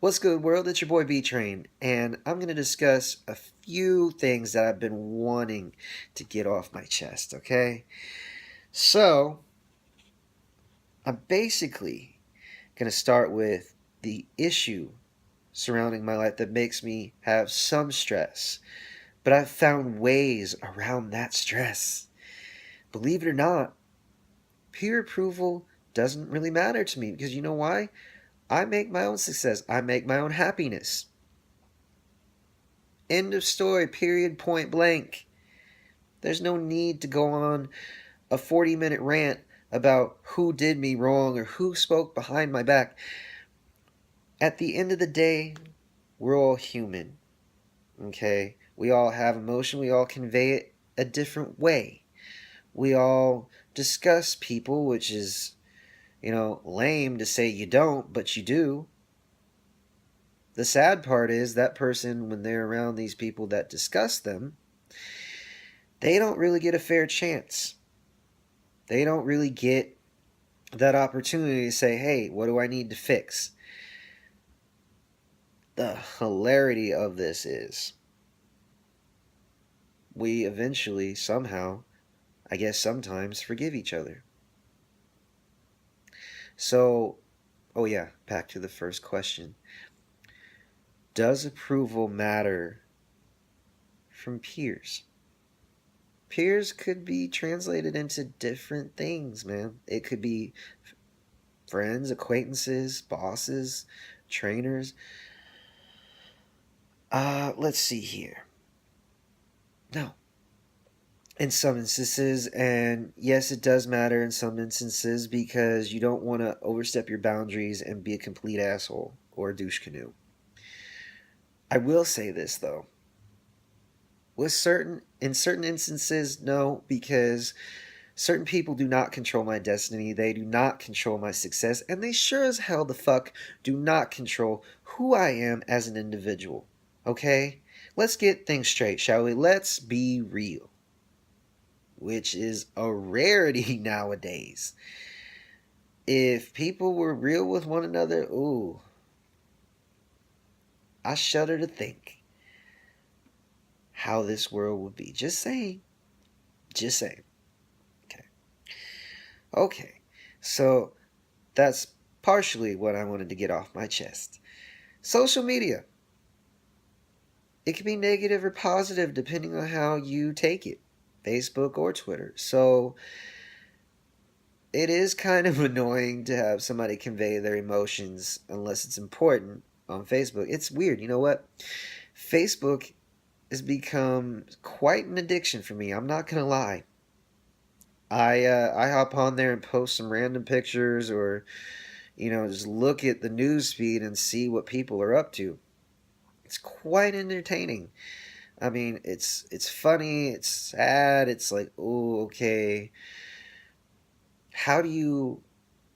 What's good, world? It's your boy B Train, and I'm going to discuss a few things that I've been wanting to get off my chest, okay? So, I'm basically going to start with the issue surrounding my life that makes me have some stress, but I've found ways around that stress. Believe it or not, peer approval doesn't really matter to me because you know why? I make my own success, I make my own happiness. End of story, period, point blank. There's no need to go on a 40-minute rant about who did me wrong or who spoke behind my back. At the end of the day, we're all human, okay? We all have emotion, we all convey it a different way. We all discuss people, which is, lame to say you don't, but you do. The sad part is that person, when they're around these people that discuss them, they don't really get a fair chance. They don't really get that opportunity to say, hey, what do I need to fix? The hilarity of this is we eventually, somehow, I guess sometimes, forgive each other. So, oh yeah, back to the first question. Does approval matter from peers? Peers could be translated into different things, man. It could be friends, acquaintances, bosses, trainers. Let's see here. No. In some instances, and yes, it does matter in some instances because you don't want to overstep your boundaries and be a complete asshole or a douche canoe. I will say this though. In certain instances, no, because certain people do not control my destiny, they do not control my success, and they sure as hell the fuck do not control who I am as an individual. Okay? Let's get things straight, shall we? Let's be real. Which is a rarity nowadays. If people were real with one another, ooh, I shudder to think how this world would be. Just saying. Just saying. Okay. Okay. So that's partially what I wanted to get off my chest. Social media. It can be negative or positive depending on how you take it. Facebook or Twitter. So it is kind of annoying to have somebody convey their emotions unless it's important on Facebook. It's weird. You know what? Facebook has become quite an addiction for me. I'm not going to lie. I hop on there and post some random pictures or just look at the news feed and see what people are up to. It's quite entertaining. I mean, it's funny, it's sad, it's like, oh, okay. How do you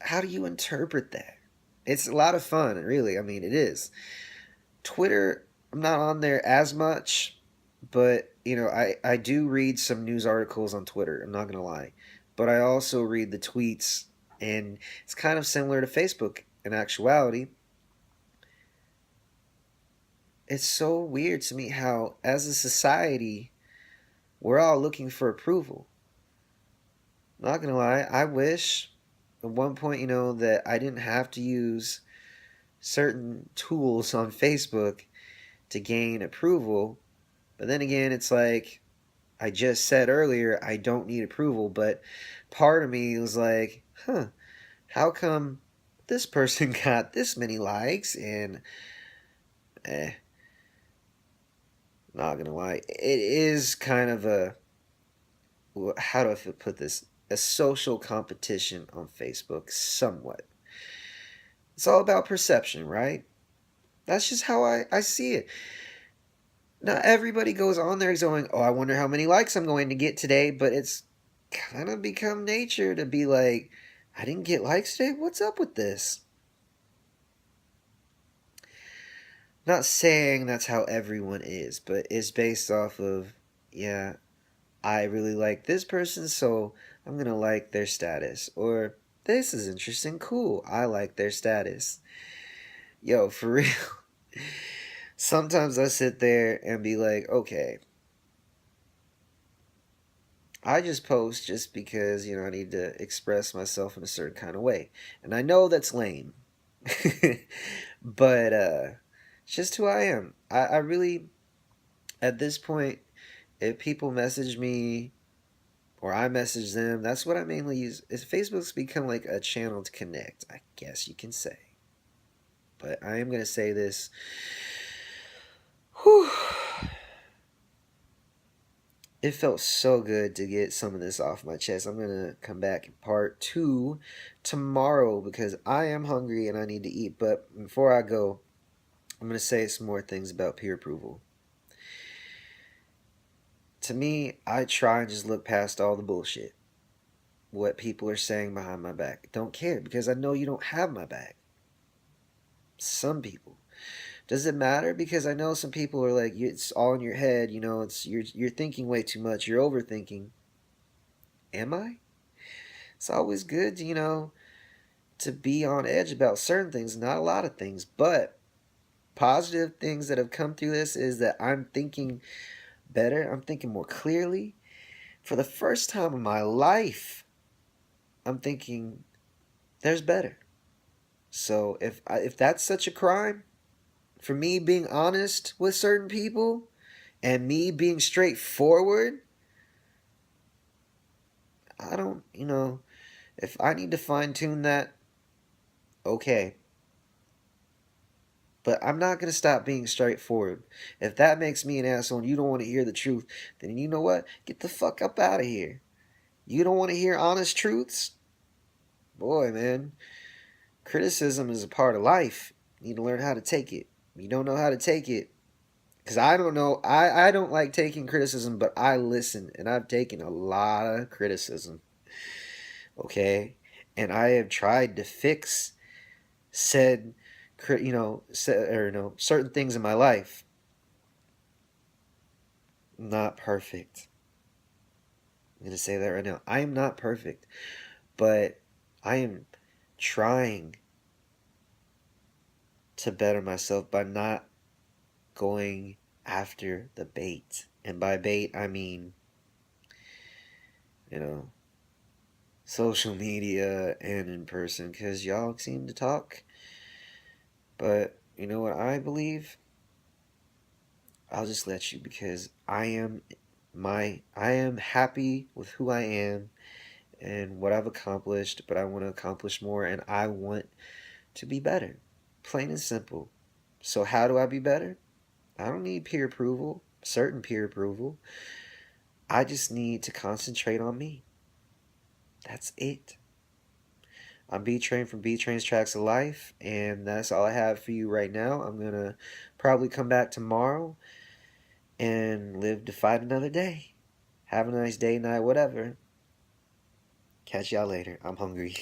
interpret that? It's a lot of fun, really. I mean, it is. Twitter, I'm not on there as much, but I do read some news articles on Twitter. I'm not gonna lie, but I also read the tweets, and it's kind of similar to Facebook in actuality. It's so weird to me how, as a society, we're all looking for approval. I'm not gonna lie, I wish at one point, that I didn't have to use certain tools on Facebook to gain approval. But then again, it's like I just said earlier, I don't need approval. But part of me was like, how come this person got this many likes? And, not gonna lie, it is kind of how do I put this? A social competition on Facebook, somewhat. It's all about perception, right? That's just how I see it. Not everybody goes on there going, oh, I wonder how many likes I'm going to get today, but it's kind of become nature to be like, I didn't get likes today? What's up with this? Not saying that's how everyone is, but it's based off of, yeah, I really like this person, so I'm going to like their status. Or, this is interesting, cool, I like their status. Yo, for real. Sometimes I sit there and be like, okay, I just post just because, I need to express myself in a certain kind of way. And I know that's lame. But it's just who I am. I really, at this point, if people message me or I message them, that's what I mainly use. Is Facebook's become like a channel to connect, I guess you can say. But I am going to say this. Whew. It felt so good to get some of this off my chest. I'm going to come back in part 2 tomorrow because I am hungry and I need to eat. But before I go, I'm going to say some more things about peer approval. To me, I try and just look past all the bullshit. What people are saying behind my back. Don't care because I know you don't have my back. Some people. Does it matter? Because I know some people are like, it's all in your head. It's you're thinking way too much. You're overthinking. Am I? It's always good, to be on edge about certain things. Not a lot of things, but positive things that have come through this is that I'm thinking better. I'm thinking more clearly. For the first time in my life, I'm thinking there's better. So if that's such a crime, for me being honest with certain people and me being straightforward, I don't, if I need to fine tune that, okay. But I'm not going to stop being straightforward. If that makes me an asshole and you don't want to hear the truth, then you know what? Get the fuck up out of here. You don't want to hear honest truths? Boy, man, criticism is a part of life. You need to learn how to take it. You don't know how to take it. Because I don't know. I don't like taking criticism, but I listen. And I've taken a lot of criticism. Okay? And I have tried to fix said, certain things in my life. Not perfect. I'm going to say that right now. I am not perfect. But I am trying to better myself by not going after the bait. And by bait, I mean, social media and in person, because y'all seem to talk. But you know what I believe? I'll just let you because I am happy with who I am and what I've accomplished, but I want to accomplish more and I want to be better. Plain and simple. So how do I be better? I don't need peer approval, certain peer approval. I just need to concentrate on me. That's it. I'm B Train from B Train's Tracks of Life, and that's all I have for you right now. I'm gonna probably come back tomorrow and live to fight another day. Have a nice day, night, whatever. Catch y'all later. I'm hungry.